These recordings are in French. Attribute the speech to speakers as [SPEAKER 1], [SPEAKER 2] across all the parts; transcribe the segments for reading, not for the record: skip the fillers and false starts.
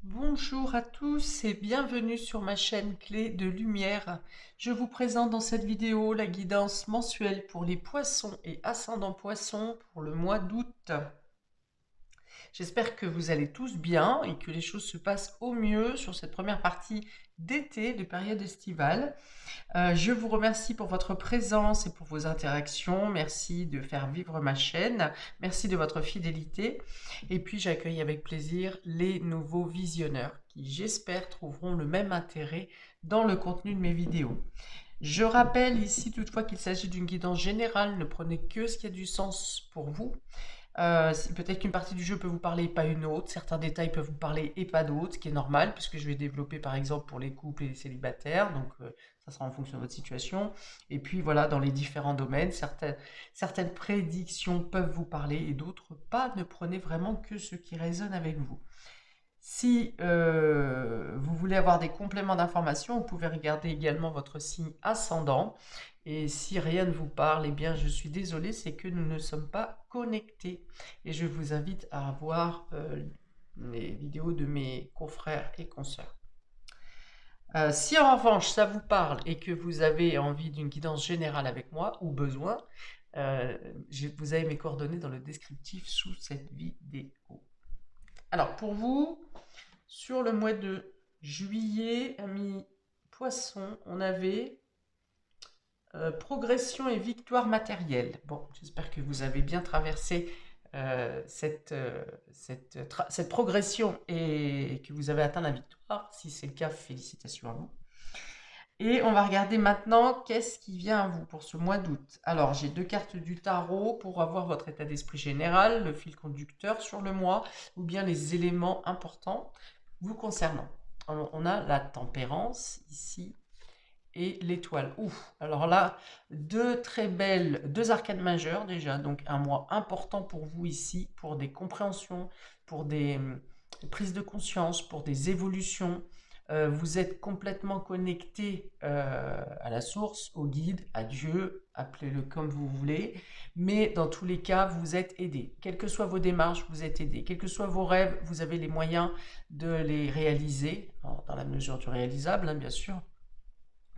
[SPEAKER 1] Bonjour à tous et bienvenue sur ma chaîne Clé de Lumière. Je vous présente dans cette vidéo la guidance mensuelle pour les poissons et ascendants poissons pour le mois d'août. J'espère que vous allez tous bien et que les choses se passent au mieux sur cette première partie d'été, de période estivale. Je vous remercie pour votre présence et pour vos interactions. Merci de faire vivre ma chaîne. Merci de votre fidélité. Et puis j'accueille avec plaisir les nouveaux visionneurs qui, j'espère, trouveront le même intérêt dans le contenu de mes vidéos. Je rappelle ici toutefois qu'il s'agit d'une guidance générale. Ne prenez que ce qui a du sens pour vous. Peut-être qu'une partie du jeu peut vous parler et pas une autre. Certains détails peuvent vous parler et pas d'autres, ce qui est normal, puisque je vais développer par exemple pour les couples et les célibataires. Donc ça sera en fonction de votre situation. Et puis voilà, dans les différents domaines, certaines prédictions peuvent vous parler et d'autres pas. Ne prenez vraiment que ce qui résonne avec vous. Si vous voulez avoir des compléments d'information, vous pouvez regarder également votre signe ascendant. Et si rien ne vous parle, eh bien je suis désolée, c'est que nous ne sommes pas connectés. Et je vous invite à voir les vidéos de mes confrères et consoeurs. Si en revanche ça vous parle et que vous avez envie d'une guidance générale avec moi ou besoin, vous avez mes coordonnées dans le descriptif sous cette vidéo. Alors pour vous, sur le mois de juillet, amis poissons, on avait progression et victoire matérielle. Bon, j'espère que vous avez bien traversé cette progression et que vous avez atteint la victoire. Si c'est le cas, félicitations à vous. Et on va regarder maintenant qu'est-ce qui vient à vous pour ce mois d'août. Alors, j'ai deux cartes du tarot pour avoir votre état d'esprit général, le fil conducteur sur le mois, ou bien les éléments importants vous concernant. Alors, on a la tempérance ici et l'étoile. Ouf, alors là, deux arcanes majeures déjà, donc un mois important pour vous ici, pour des compréhensions, pour des prises de conscience, pour des évolutions. Vous êtes complètement connecté à la source, au guide, à Dieu, appelez-le comme vous voulez, mais dans tous les cas, vous êtes aidé. Quelles que soient vos démarches, vous êtes aidé. Quels que soient vos rêves, vous avez les moyens de les réaliser, dans la mesure du réalisable, hein, bien sûr.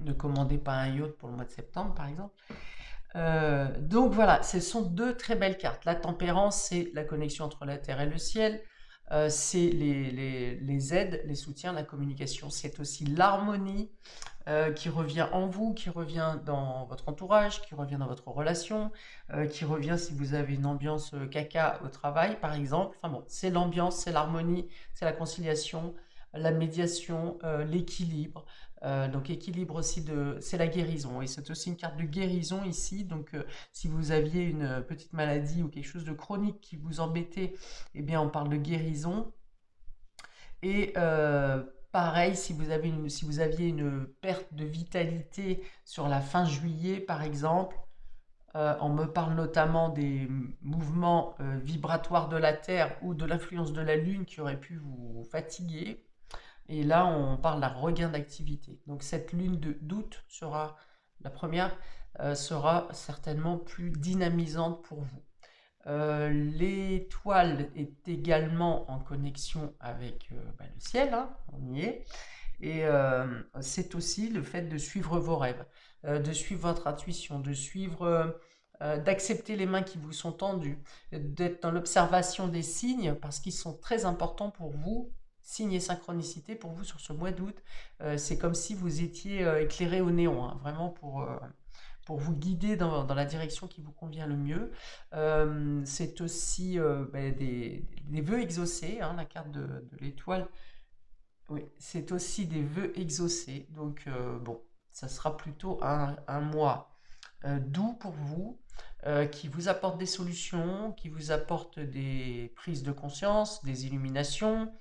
[SPEAKER 1] Ne commandez pas un yacht pour le mois de septembre, par exemple. Donc voilà, ce sont deux très belles cartes. La tempérance, c'est la connexion entre la terre et le ciel. C'est les aides, les soutiens, la communication. C'est aussi l'harmonie qui revient en vous, qui revient dans votre entourage, qui revient dans votre relation, qui revient si vous avez une ambiance caca au travail, par exemple. Enfin bon, c'est l'ambiance, c'est l'harmonie, c'est la conciliation, la médiation, l'équilibre. Donc équilibre aussi c'est la guérison et c'est aussi une carte de guérison ici. Donc si vous aviez une petite maladie ou quelque chose de chronique qui vous embêtait, eh bien on parle de guérison. Et pareil, si vous aviez une perte de vitalité sur la fin juillet, par exemple, on me parle notamment des mouvements vibratoires de la Terre ou de l'influence de la Lune qui aurait pu vous fatiguer. Et là, on parle d'un regain d'activité. Donc cette lune d'août sera, la première, sera certainement plus dynamisante pour vous. L'étoile est également en connexion avec le ciel, hein, on y est. Et c'est aussi le fait de suivre vos rêves, de suivre votre intuition, d'accepter les mains qui vous sont tendues, d'être dans l'observation des signes parce qu'ils sont très importants pour vous. Signes et synchronicité pour vous sur ce mois d'août. C'est comme si vous étiez éclairé au néon, hein, vraiment pour vous guider dans la direction qui vous convient le mieux. C'est aussi des vœux exaucés, hein, la carte de l'étoile. Oui, c'est aussi des vœux exaucés. Donc, bon, ça sera plutôt un mois doux pour vous, qui vous apporte des solutions, qui vous apporte des prises de conscience, des illuminations,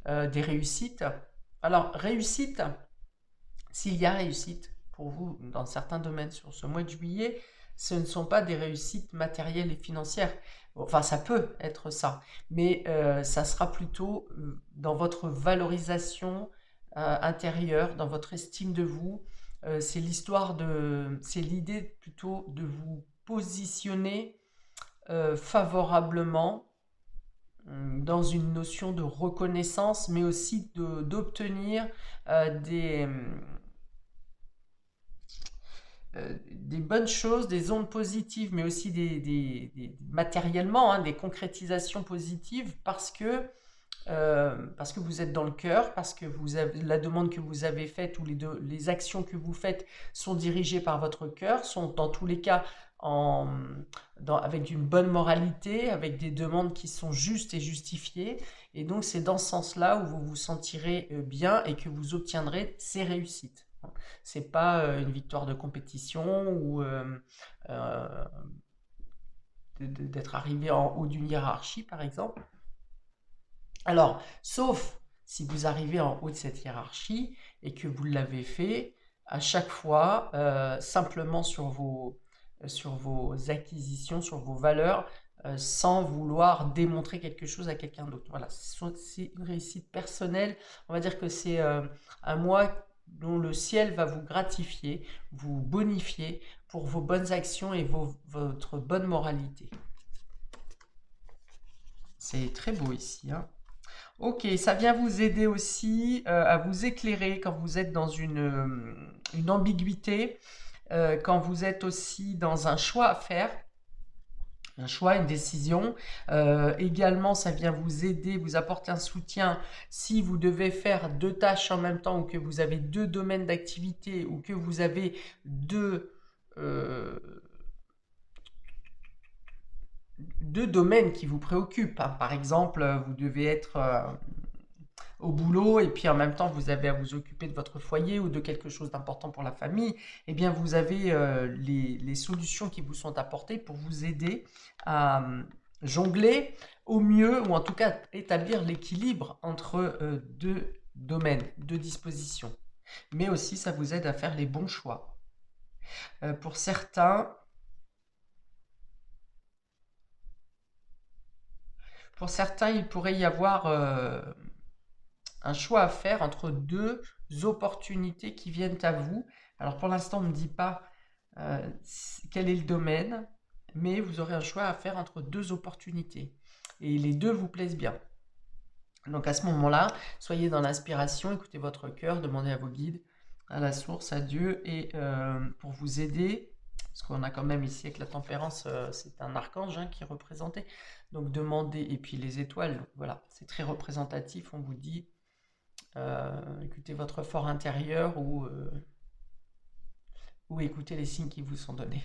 [SPEAKER 1] des réussites. Alors, réussite, s'il y a réussite pour vous dans certains domaines sur ce mois de juillet, ce ne sont pas des réussites matérielles et financières. Enfin, ça peut être ça, mais ça sera plutôt dans votre valorisation intérieure, dans votre estime de vous. C'est l'idée plutôt de vous positionner favorablement dans une notion de reconnaissance, mais aussi d'obtenir des bonnes choses, des ondes positives, mais aussi matériellement, hein, des concrétisations positives, parce que vous êtes dans le cœur, parce que la demande que vous avez faite ou les actions que vous faites sont dirigées par votre cœur, sont dans tous les cas avec une bonne moralité, avec des demandes qui sont justes et justifiées. Et donc c'est dans ce sens-là où vous vous sentirez bien et que vous obtiendrez ces réussites. C'est pas une victoire de compétition ou d'être arrivé en haut d'une hiérarchie, par exemple. Alors, sauf si vous arrivez en haut de cette hiérarchie et que vous l'avez fait à chaque fois simplement sur vos acquisitions, sur vos valeurs, sans vouloir démontrer quelque chose à quelqu'un d'autre. Voilà, c'est une réussite personnelle. On va dire que c'est un mois dont le ciel va vous gratifier, vous bonifier pour vos bonnes actions et votre bonne moralité. C'est très beau ici, hein. Ok, ça vient vous aider aussi à vous éclairer quand vous êtes dans une ambiguïté, quand vous êtes aussi dans un choix à faire, un choix, une décision. Également, ça vient vous aider, vous apporter un soutien si vous devez faire deux tâches en même temps ou que vous avez deux domaines d'activité ou que vous avez euh, deux domaines qui vous préoccupent, hein. Par exemple, vous devez être au boulot et puis en même temps vous avez à vous occuper de votre foyer ou de quelque chose d'important pour la famille, eh bien vous avez les solutions qui vous sont apportées pour vous aider à jongler au mieux ou en tout cas établir l'équilibre entre deux domaines, deux dispositions. Mais aussi ça vous aide à faire les bons choix. Pour certains, il pourrait y avoir un choix à faire entre deux opportunités qui viennent à vous. Alors pour l'instant, on ne me dit pas quel est le domaine, mais vous aurez un choix à faire entre deux opportunités. Et les deux vous plaisent bien. Donc à ce moment-là, soyez dans l'inspiration, écoutez votre cœur, demandez à vos guides, à la source, à Dieu, et pour vous aider, parce qu'on a quand même ici avec la tempérance, c'est un archange hein, qui est représenté, donc demandez, et puis les étoiles, voilà, c'est très représentatif, on vous dit, écoutez votre fort intérieur ou écoutez les signes qui vous sont donnés.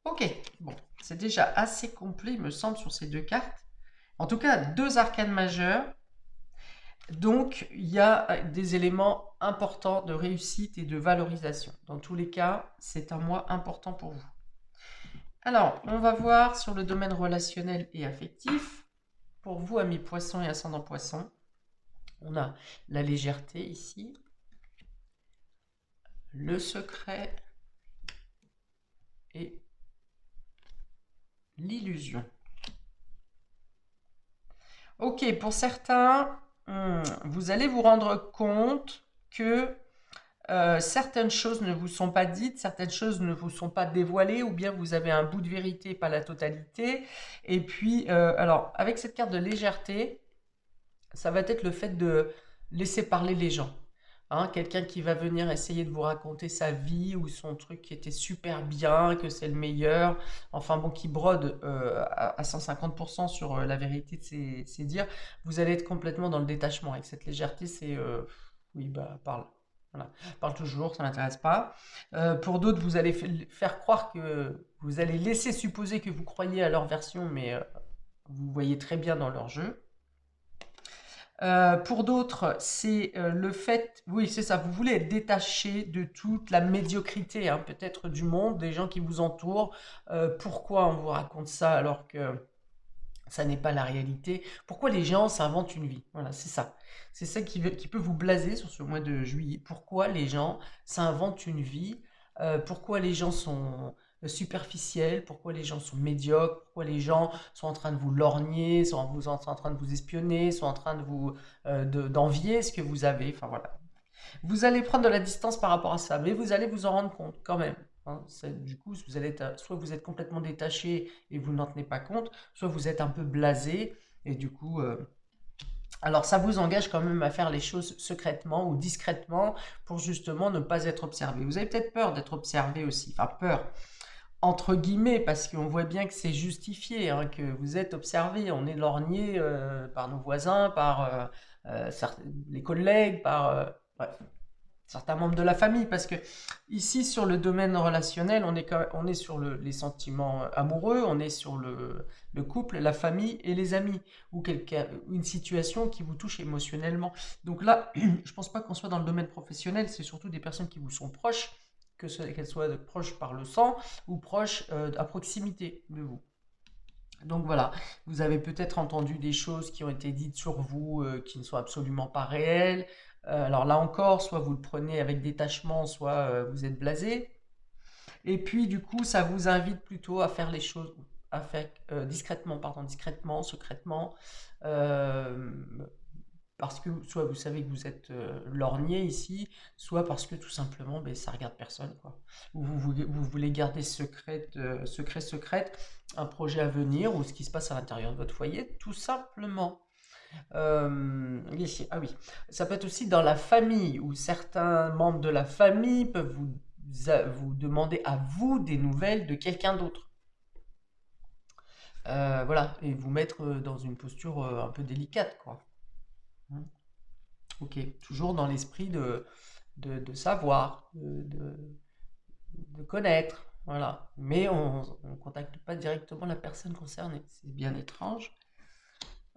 [SPEAKER 1] Ok, bon, c'est déjà assez complet, il me semble, sur ces deux cartes. En tout cas, deux arcanes majeures. Donc, il y a des éléments importants de réussite et de valorisation. Dans tous les cas, c'est un mois important pour vous. Alors, on va voir sur le domaine relationnel et affectif. Pour vous, amis poissons et ascendant poisson, on a la légèreté ici, le secret et l'illusion. Ok, pour certains, vous allez vous rendre compte que certaines choses ne vous sont pas dites, certaines choses ne vous sont pas dévoilées, ou bien vous avez un bout de vérité, pas la totalité. Et puis, alors, avec cette carte de légèreté, ça va être le fait de laisser parler les gens. Hein, quelqu'un qui va venir essayer de vous raconter sa vie ou son truc qui était super bien, que c'est le meilleur, enfin bon, qui brode à 150% sur la vérité de ses dires, vous allez être complètement dans le détachement. Avec cette légèreté, c'est oui, bah parle. Voilà. Parle toujours, ça m'intéresse pas. Pour d'autres, vous allez faire croire que vous allez laisser supposer que vous croyez à leur version, mais vous voyez très bien dans leur jeu. Pour d'autres, c'est le fait, oui, c'est ça, vous voulez être détaché de toute la médiocrité, hein, peut-être du monde, des gens qui vous entourent. Pourquoi on vous raconte ça alors que ça n'est pas la réalité? Pourquoi les gens s'inventent une vie? Voilà, c'est ça. C'est ça qui peut vous blaser sur ce mois de juillet. Pourquoi les gens s'inventent une vie? Pourquoi les gens sont superficiels? Pourquoi les gens sont médiocres? Pourquoi les gens sont en train de vous lorgner, sont en train de vous espionner, sont en train de vous d'envier ce que vous avez? Enfin voilà. Vous allez prendre de la distance par rapport à ça, mais vous allez vous en rendre compte quand même. hein. Du coup, vous allez soit vous êtes complètement détaché et vous n'en tenez pas compte, soit vous êtes un peu blasé et du coup, alors ça vous engage quand même à faire les choses secrètement ou discrètement pour justement ne pas être observé. Vous avez peut-être peur d'être observé aussi, enfin peur entre guillemets, parce qu'on voit bien que c'est justifié, hein, que vous êtes observé, on est lorgné par nos voisins, par les collègues, par bref, certains membres de la famille, parce que ici sur le domaine relationnel, on est sur les sentiments amoureux, on est sur le couple, la famille et les amis, ou une situation qui vous touche émotionnellement. Donc là, je pense pas qu'on soit dans le domaine professionnel, c'est surtout des personnes qui vous sont proches, qu'elles soient proches par le sang ou proches à proximité de vous. Donc voilà, vous avez peut-être entendu des choses qui ont été dites sur vous qui ne sont absolument pas réelles. Alors là encore, soit vous le prenez avec détachement, soit vous êtes blasé. Et puis du coup, ça vous invite plutôt à faire les choses, à faire discrètement, pardon, discrètement, secrètement, euh, parce que soit vous savez que vous êtes lorgné ici, soit parce que tout simplement, ben, ça regarde personne, quoi. Ou vous voulez garder secret un projet à venir ou ce qui se passe à l'intérieur de votre foyer, tout simplement. Ah oui, ça peut être aussi dans la famille, où certains membres de la famille peuvent vous demander à vous des nouvelles de quelqu'un d'autre. Voilà, et vous mettre dans une posture un peu délicate, quoi. Hein. Ok, toujours dans l'esprit de savoir, de connaître, voilà. Mais on ne contacte pas directement la personne concernée, c'est bien étrange.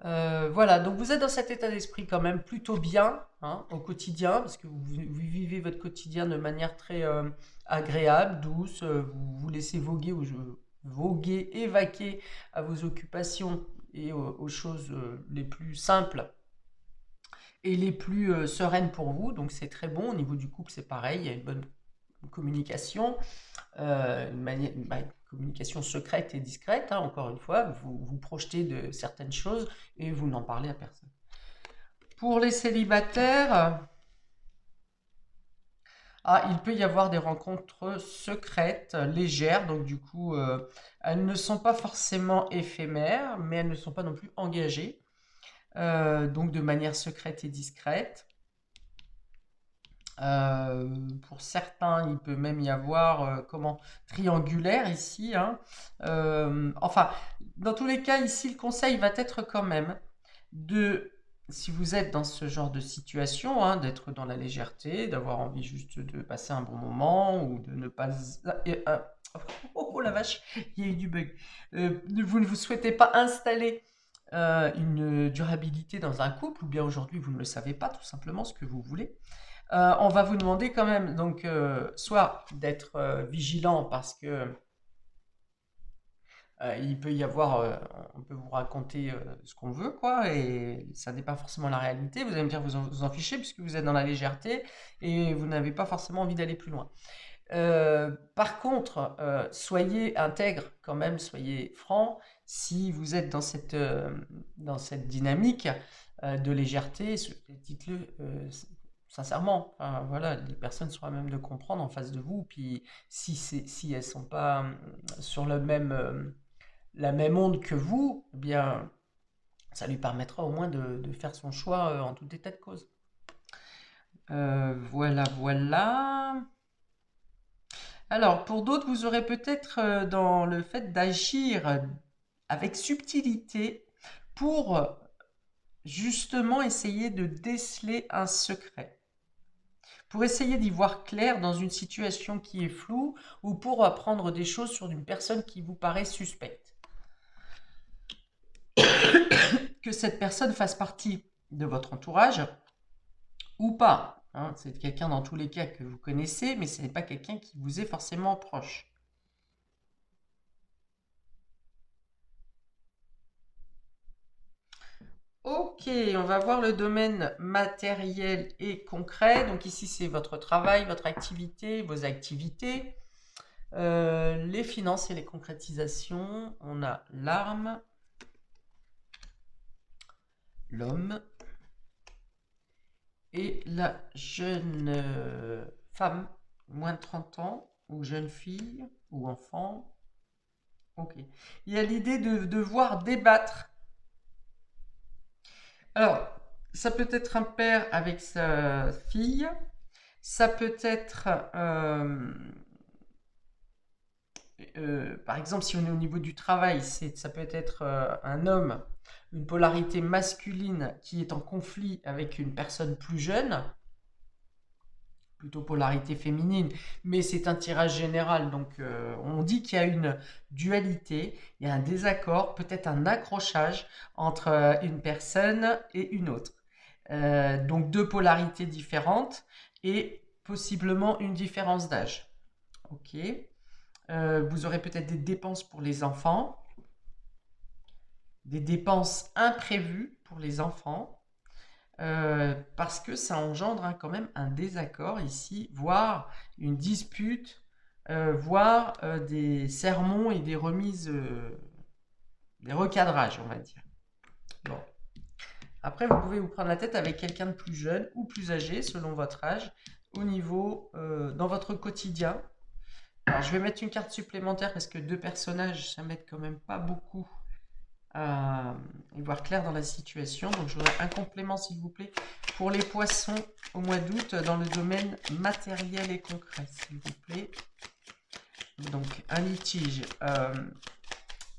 [SPEAKER 1] Voilà, donc vous êtes dans cet état d'esprit quand même plutôt bien hein, au quotidien, parce que vous vivez votre quotidien de manière très agréable, douce, vous vous laissez voguer et vaquer à vos occupations et aux choses les plus simples et les plus sereines pour vous, donc c'est très bon. Au niveau du couple, c'est pareil, il y a une bonne communication, une communication secrète et discrète, hein, encore une fois, vous projetez de certaines choses et vous n'en parlez à personne. Pour les célibataires, il peut y avoir des rencontres secrètes, légères, donc du coup, elles ne sont pas forcément éphémères, mais elles ne sont pas non plus engagées, donc de manière secrète et discrète. Pour certains, il peut même y avoir triangulaire ici. Hein. Enfin, dans tous les cas, ici, le conseil va être quand même de, si vous êtes dans ce genre de situation, hein, d'être dans la légèreté, d'avoir envie juste de passer un bon moment ou de ne pas... oh la vache, il y a eu du bug. Vous ne vous souhaitez pas installer une durabilité dans un couple, ou bien aujourd'hui vous ne le savez pas tout simplement ce que vous voulez. On va vous demander quand même, donc, soit d'être vigilant parce que il peut y avoir, on peut vous raconter ce qu'on veut, quoi, et ça n'est pas forcément la réalité. Vous allez me dire, vous en fichez puisque vous êtes dans la légèreté et vous n'avez pas forcément envie d'aller plus loin. Par contre, soyez intègre quand même, soyez franc. Si vous êtes dans cette dynamique de légèreté, dites-le sincèrement. Enfin, voilà, les personnes sont à même de comprendre en face de vous. Puis si elles sont pas sur la même onde que vous, eh bien, ça lui permettra au moins de faire son choix en tout état de cause. Voilà, voilà. Alors, pour d'autres, vous aurez peut-être dans le fait d'agir avec subtilité pour justement essayer de déceler un secret, pour essayer d'y voir clair dans une situation qui est floue ou pour apprendre des choses sur une personne qui vous paraît suspecte. Que cette personne fasse partie de votre entourage ou pas. Hein, c'est quelqu'un dans tous les cas que vous connaissez, mais ce n'est pas quelqu'un qui vous est forcément proche. Ok, on va voir le domaine matériel et concret. Donc ici, c'est votre travail, votre activité, vos activités, les finances et les concrétisations. On a l'arme, l'homme et la jeune femme, moins de 30 ans. ou jeune fille ou enfant. Ok. Il y a l'idée de devoir débattre. Alors, ça peut être un père avec sa fille, ça peut être, par exemple, si on est au niveau du travail, ça peut être un homme, une polarité masculine qui est en conflit avec une personne plus jeune, plutôt polarité féminine, mais c'est un tirage général, donc on dit qu'il y a une dualité, il y a un désaccord, peut-être un accrochage entre une personne et une autre. Donc deux polarités différentes et possiblement une différence d'âge. Ok. Vous aurez peut-être des dépenses pour les enfants, des dépenses imprévues pour les enfants. Parce que ça engendre quand même un désaccord ici, voire une dispute, voire des sermons et des remises, des recadrages, on va dire. Bon. Après, vous pouvez vous prendre la tête avec quelqu'un de plus jeune ou plus âgé, selon votre âge, au niveau, dans votre quotidien. Alors, je vais mettre une carte supplémentaire parce que deux personnages, ça m'aide quand même pas beaucoup à y voir clair dans la situation. Donc, je voudrais un complément, s'il vous plaît, pour les poissons au mois d'août dans le domaine matériel et concret, s'il vous plaît. Donc, un litige,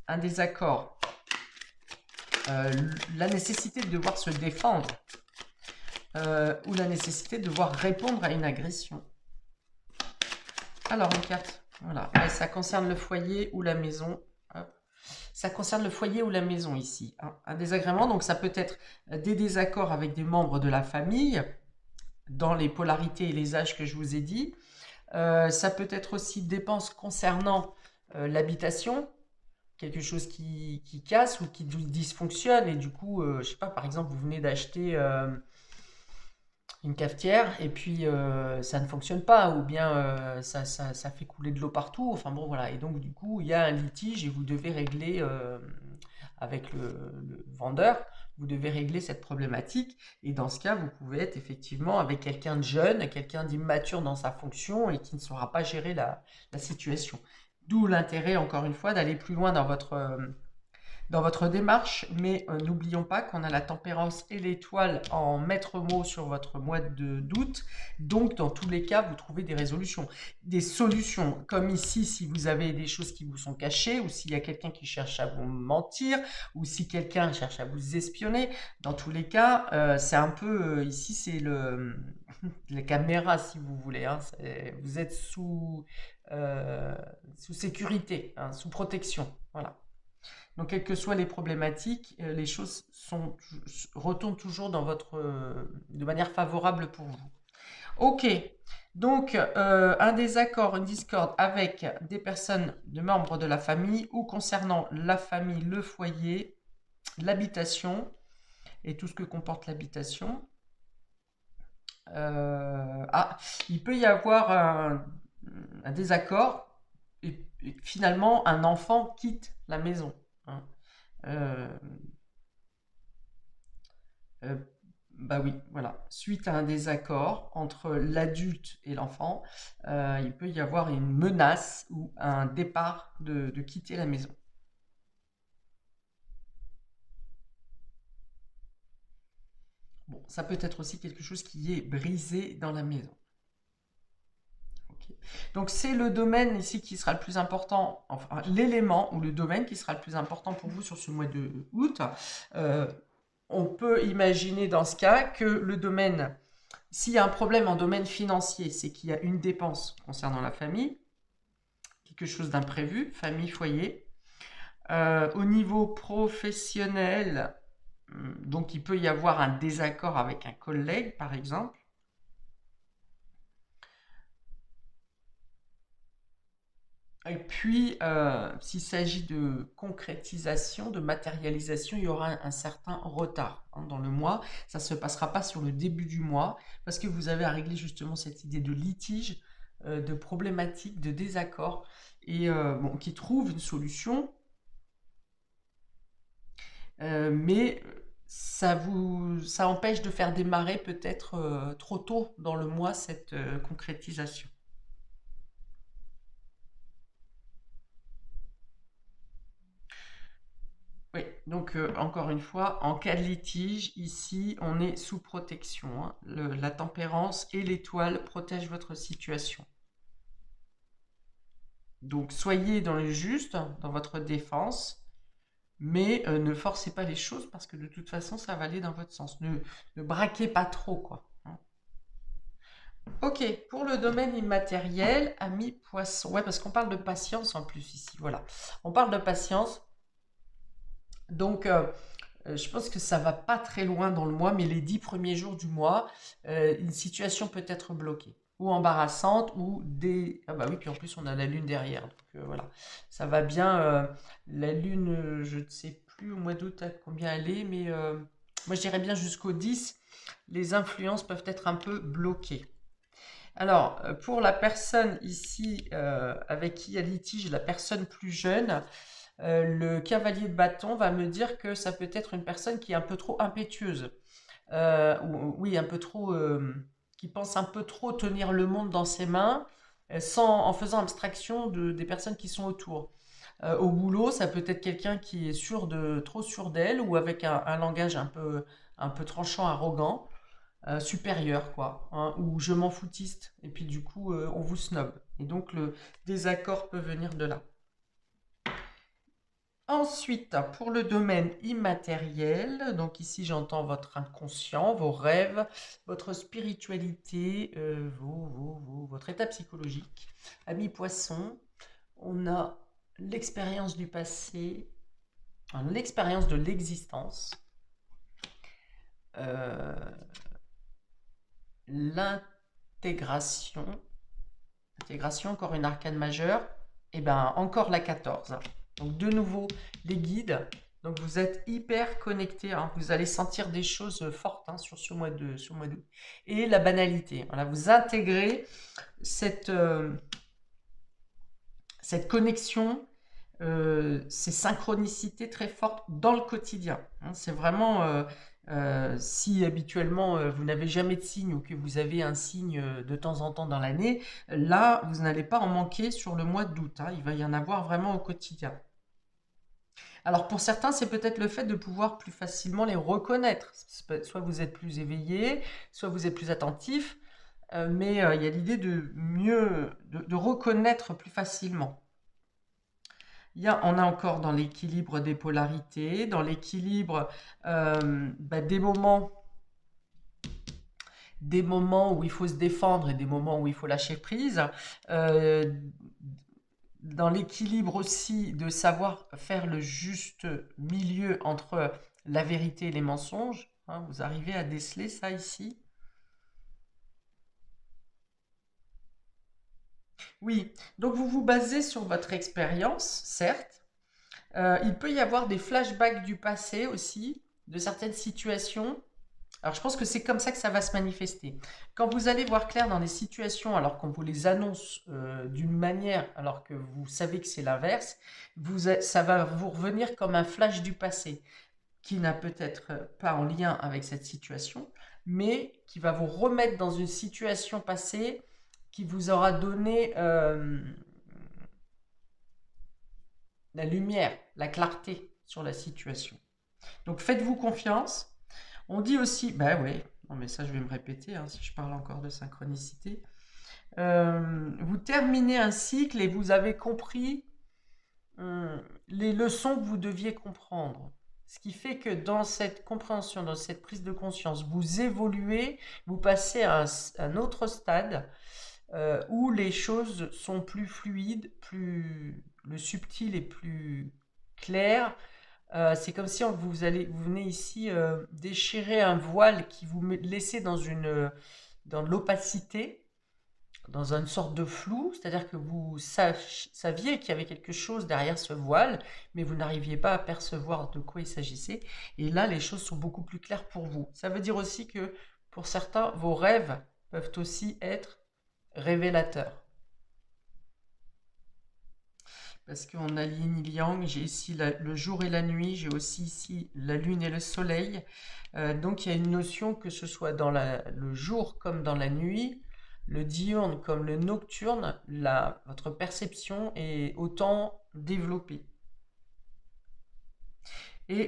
[SPEAKER 1] un désaccord, la nécessité de devoir se défendre ou la nécessité de devoir répondre à une agression. Alors, une carte, voilà. Et ça concerne le foyer ou la maison. Ça concerne le foyer ou la maison ici. Hein. Un désagrément, donc ça peut être des désaccords avec des membres de la famille, dans les polarités et les âges que je vous ai dit. Ça peut être aussi dépenses concernant l'habitation, quelque chose qui casse ou qui dysfonctionne. Et du coup, je sais pas, par exemple, vous venez d'acheter une cafetière et puis ça ne fonctionne pas ou bien ça fait couler de l'eau partout. Enfin bon, voilà. Et donc, du coup, il y a un litige et vous devez régler avec le vendeur, vous devez régler cette problématique. Et dans ce cas, vous pouvez être effectivement avec quelqu'un de jeune, quelqu'un d'immature dans sa fonction et qui ne saura pas gérer la situation. D'où l'intérêt, encore une fois, d'aller plus loin dans votre démarche, mais n'oublions pas qu'on a la tempérance et l'étoile en maître mot sur votre mois d'août, donc dans tous les cas, vous trouvez des résolutions, des solutions, comme ici, si vous avez des choses qui vous sont cachées, ou s'il y a quelqu'un qui cherche à vous mentir, ou si quelqu'un cherche à vous espionner, dans tous les cas, c'est un peu, ici c'est la caméra si vous voulez, hein, vous êtes sous sécurité, hein, sous protection, voilà. Donc, quelles que soient les problématiques, les choses retournent toujours de manière favorable pour vous. Ok, donc un désaccord, une discorde avec des personnes, des membres de la famille ou concernant la famille, le foyer, l'habitation et tout ce que comporte l'habitation. Il peut y avoir un désaccord et finalement un enfant quitte la maison. Hein. Euh, bah oui, voilà. Suite à un désaccord entre l'adulte et l'enfant, il peut y avoir une menace ou un départ de quitter la maison. Bon, ça peut être aussi quelque chose qui est brisé dans la maison. Okay. Donc c'est le domaine ici qui sera le plus important, enfin l'élément ou le domaine qui sera le plus important pour vous sur ce mois de août. On peut imaginer dans ce cas que le domaine, s'il y a un problème en domaine financier, c'est qu'il y a une dépense concernant la famille, quelque chose d'imprévu, famille, foyer. Au niveau professionnel, donc il peut y avoir un désaccord avec un collègue, par exemple. Et puis, s'il s'agit de concrétisation, de matérialisation, il y aura un certain retard hein, dans le mois. Ça ne se passera pas sur le début du mois parce que vous avez à régler justement cette idée de litige, de problématique, de désaccord et bon, qui trouve une solution. Mais ça empêche de faire démarrer peut-être trop tôt dans le mois cette concrétisation. Donc, encore une fois, en cas de litige, ici, on est sous protection, hein. La tempérance et l'étoile protègent votre situation. Donc, soyez dans le juste, dans votre défense, mais ne forcez pas les choses parce que de toute façon, ça va aller dans votre sens. Ne braquez pas trop, quoi, hein. Ok, pour le domaine immatériel, ami poisson. Ouais, parce qu'on parle de patience en plus ici, voilà. On parle de patience. Donc, je pense que ça va pas très loin dans le mois, mais les 10 premiers jours du mois, une situation peut être bloquée ou embarrassante ou des... Ah bah oui, puis en plus on a la lune derrière, donc voilà. Ça va bien. La lune, je ne sais plus au mois d'août à combien elle est, mais moi je dirais bien jusqu'au 10, les influences peuvent être un peu bloquées. Alors, pour la personne ici avec qui il y a litige, la personne plus jeune, le cavalier de bâton va me dire que ça peut être une personne qui est un peu trop impétueuse. Oui, un peu trop, qui pense un peu trop tenir le monde dans ses mains, en faisant abstraction des personnes qui sont autour. Au boulot, ça peut être quelqu'un qui est trop sûr d'elle ou avec un langage un peu tranchant, arrogant, supérieur, quoi, hein, ou je m'en foutiste, et puis du coup, on vous snob. Et donc, le désaccord peut venir de là. Ensuite, pour le domaine immatériel, donc ici j'entends votre inconscient, vos rêves, votre spiritualité, votre état psychologique. Ami poisson, on a l'expérience du passé, l'expérience de l'existence, euh, l'intégration, encore une arcane majeure, et ben encore la 14. Donc de nouveau, les guides. Donc vous êtes hyper connecté, hein. Vous allez sentir des choses fortes, hein, sur ce mois d'août. Et la banalité. Voilà, vous intégrez cette connexion, ces synchronicités très fortes dans le quotidien, hein. C'est vraiment, si habituellement vous n'avez jamais de signe ou que vous avez un signe de temps en temps dans l'année, là, vous n'allez pas en manquer sur le mois d'août, hein. Il va y en avoir vraiment au quotidien. Alors pour certains, c'est peut-être le fait de pouvoir plus facilement les reconnaître. Soit vous êtes plus éveillé, soit vous êtes plus attentif, mais il y a l'idée de mieux, de reconnaître plus facilement. On a encore dans l'équilibre des polarités, dans l'équilibre des moments où il faut se défendre et des moments où il faut lâcher prise. Euh, dans l'équilibre aussi de savoir faire le juste milieu entre la vérité et les mensonges, hein. Vous arrivez à déceler ça ici? Oui, donc vous vous basez sur votre expérience, certes. Il peut y avoir des flashbacks du passé aussi, de certaines situations. Alors je pense que c'est comme ça que ça va se manifester. Quand vous allez voir clair dans des situations, alors qu'on vous les annonce d'une manière, alors que vous savez que c'est l'inverse, ça va vous revenir comme un flash du passé, qui n'a peut-être pas en lien avec cette situation, mais qui va vous remettre dans une situation passée qui vous aura donné la lumière, la clarté sur la situation. Donc faites-vous confiance. On dit aussi, bah ouais, non mais ça je vais me répéter, hein, si je parle encore de synchronicité. Vous terminez un cycle et vous avez compris les leçons que vous deviez comprendre. Ce qui fait que dans cette compréhension, dans cette prise de conscience, vous évoluez, vous passez à un autre stade où les choses sont plus fluides, le subtil est plus clair. C'est comme si vous venez ici déchirer un voile qui vous laissait dans l'opacité, dans une sorte de flou, c'est-à-dire que vous saviez qu'il y avait quelque chose derrière ce voile, mais vous n'arriviez pas à percevoir de quoi il s'agissait. Et là, les choses sont beaucoup plus claires pour vous. Ça veut dire aussi que pour certains, vos rêves peuvent aussi être révélateurs. Parce qu'on a yin et yang, j'ai ici le jour et la nuit, j'ai aussi ici la lune et le soleil. Donc il y a une notion que ce soit dans le jour comme dans la nuit, le diurne comme le nocturne, votre perception est autant développée.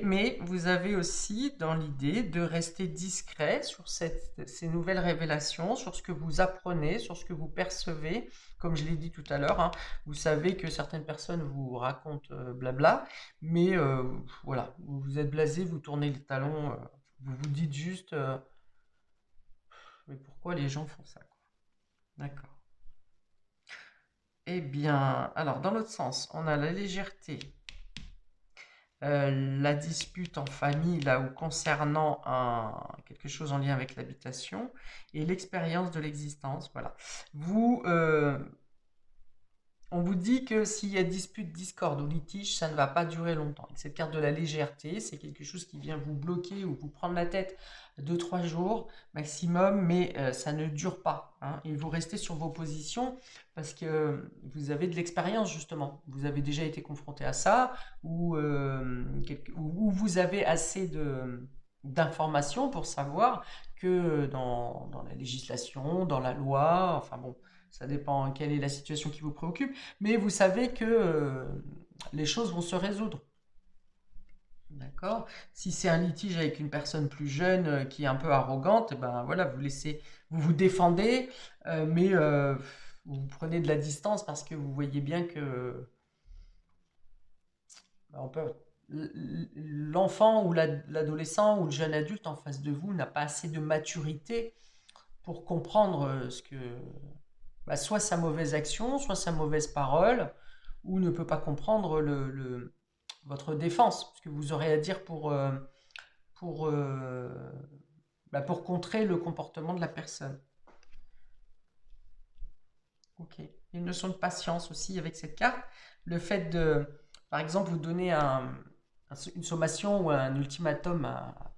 [SPEAKER 1] Mais vous avez aussi dans l'idée de rester discret sur ces nouvelles révélations, sur ce que vous apprenez, sur ce que vous percevez. Comme je l'ai dit tout à l'heure, hein, vous savez que certaines personnes vous racontent blabla, mais voilà, vous êtes blasé, vous tournez les talons, vous vous dites juste, mais pourquoi les gens font ça, quoi. D'accord. Eh bien, alors dans l'autre sens, on a la légèreté, la dispute en famille, là où concernant quelque chose en lien avec l'habitation, et l'expérience de l'existence, voilà. On vous dit que s'il y a dispute, discorde ou litige, ça ne va pas durer longtemps. Et cette carte de la légèreté, c'est quelque chose qui vient vous bloquer ou vous prendre la tête 2-3 jours maximum, mais ça ne dure pas, hein. Et vous restez sur vos positions parce que vous avez de l'expérience justement. Vous avez déjà été confronté à ça ou vous avez assez d'informations pour savoir que dans la législation, dans la loi, enfin bon, ça dépend quelle est la situation qui vous préoccupe, mais vous savez que les choses vont se résoudre. D'accord? Si c'est un litige avec une personne plus jeune qui est un peu arrogante, eh ben voilà, vous vous défendez, mais vous prenez de la distance parce que vous voyez bien que on peut, l'enfant ou l'adolescent ou le jeune adulte en face de vous n'a pas assez de maturité pour comprendre soit sa mauvaise action, soit sa mauvaise parole, ou ne peut pas comprendre votre défense, ce que vous aurez à dire pour, euh, pour contrer le comportement de la personne. Ok. Une notion de patience aussi avec cette carte. Le fait de, par exemple, vous donner une sommation ou un ultimatum à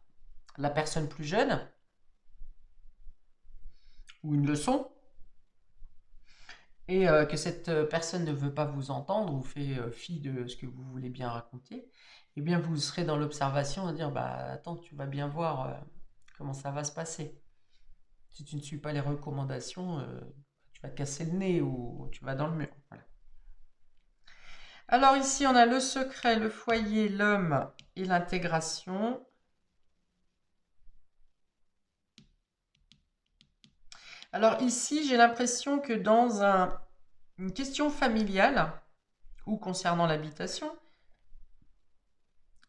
[SPEAKER 1] la personne plus jeune, ou une leçon, et que cette personne ne veut pas vous entendre ou fait fi de ce que vous voulez bien raconter, eh bien vous serez dans l'observation à dire bah attends, tu vas bien voir comment ça va se passer. Si tu ne suis pas les recommandations, tu vas te casser le nez ou tu vas dans le mur. Voilà. Alors ici, on a le secret, le foyer, l'homme et l'intégration. Alors ici, j'ai l'impression que dans une question familiale ou concernant l'habitation,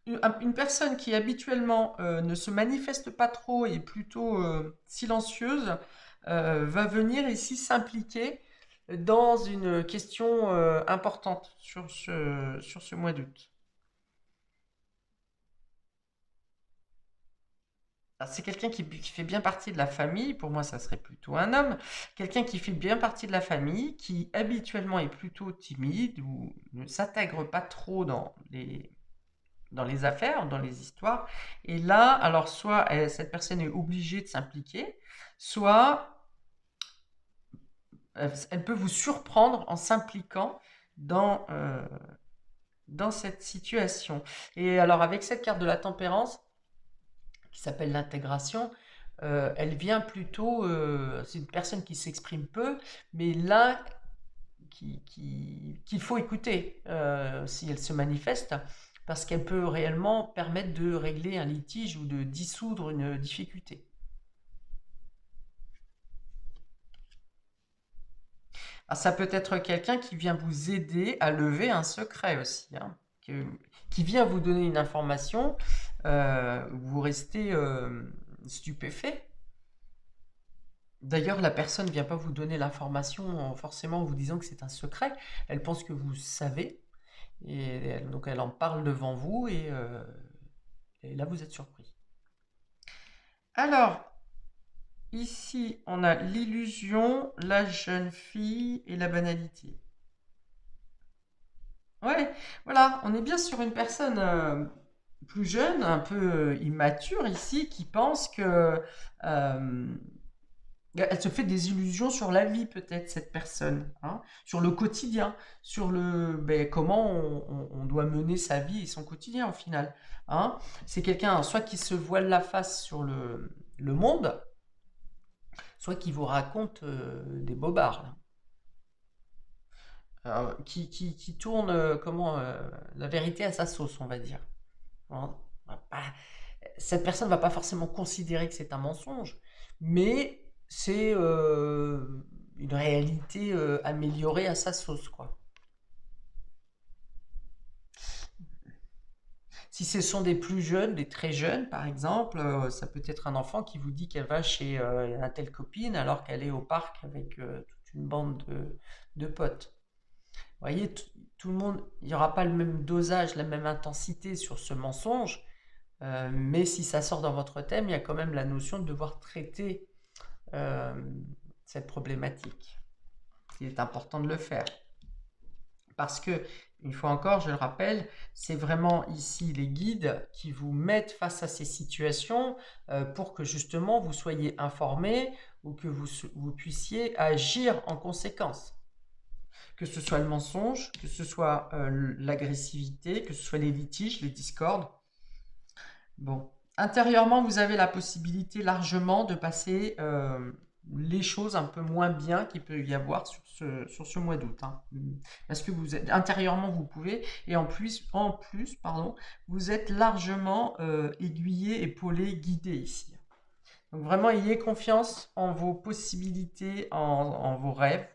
[SPEAKER 1] une personne qui habituellement ne se manifeste pas trop et est plutôt silencieuse va venir ici s'impliquer dans une question importante sur ce mois d'août. C'est quelqu'un qui fait bien partie de la famille, pour moi ça serait plutôt un homme, quelqu'un qui fait bien partie de la famille, qui habituellement est plutôt timide ou ne s'intègre pas trop dans les affaires, dans les histoires. Et là, alors soit cette personne est obligée de s'impliquer, soit elle peut vous surprendre en s'impliquant dans cette situation. Et alors avec cette carte de la tempérance, qui s'appelle l'intégration, elle vient plutôt, c'est une personne qui s'exprime peu, mais là, qu'il faut écouter si elle se manifeste, parce qu'elle peut réellement permettre de régler un litige ou de dissoudre une difficulté. Ah, ça peut être quelqu'un qui vient vous aider à lever un secret aussi, hein, qui vient vous donner une information, vous restez stupéfait. D'ailleurs, la personne ne vient pas vous donner l'information forcément en vous disant que c'est un secret. Elle pense que vous savez, et donc elle en parle devant vous, et là vous êtes surpris. Alors, ici, on a l'illusion, la jeune fille et la banalité. Ouais, voilà, on est bien sur une personne plus jeune, un peu immature ici, qui pense que elle se fait des illusions sur la vie peut-être cette personne, hein, sur le quotidien, sur comment on doit mener sa vie et son quotidien au final, hein. C'est quelqu'un soit qui se voile la face sur le monde, soit qui vous raconte des bobards, là. Qui tourne la vérité à sa sauce, on va dire, hein. cette personne ne va pas forcément considérer que c'est un mensonge, mais c'est une réalité améliorée à sa sauce, quoi. Si ce sont des plus jeunes, des très jeunes, par exemple, ça peut être un enfant qui vous dit qu'elle va chez un telle copine alors qu'elle est au parc avec toute une bande de potes. Vous voyez, tout le monde, il n'y aura pas le même dosage, la même intensité sur ce mensonge, mais si ça sort dans votre thème, il y a quand même la notion de devoir traiter euh, cette problématique. Il est important de le faire. Parce que, une fois encore, je le rappelle, c'est vraiment ici les guides qui vous mettent face à ces situations pour que justement vous soyez informés ou que vous puissiez agir en conséquence. Que ce soit le mensonge, que ce soit l'agressivité, que ce soit les litiges, les discordes. Bon, intérieurement, vous avez la possibilité largement de passer les choses un peu moins bien qu'il peut y avoir sur ce mois d'août. Hein. Parce que vous êtes intérieurement, vous pouvez, et pardon, vous êtes largement aiguillé, épaulé, guidé ici. Donc vraiment, ayez confiance en vos possibilités, en vos rêves.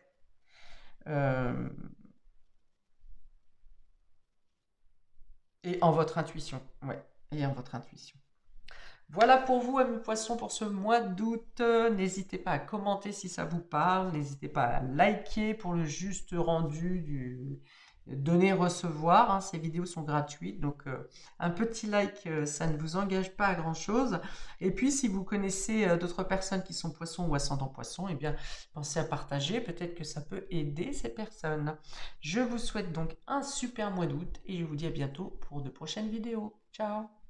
[SPEAKER 1] Et en votre intuition. Ouais, et en votre intuition. Voilà pour vous, amis poissons, pour ce mois d'août. N'hésitez pas à commenter si ça vous parle. N'hésitez pas à liker pour le juste rendu du donner-recevoir. Hein. Ces vidéos sont gratuites, donc un petit like, ça ne vous engage pas à grand-chose. Et puis, si vous connaissez d'autres personnes qui sont poissons ou ascendant poissons, eh bien, pensez à partager. Peut-être que ça peut aider ces personnes. Je vous souhaite donc un super mois d'août et je vous dis à bientôt pour de prochaines vidéos. Ciao!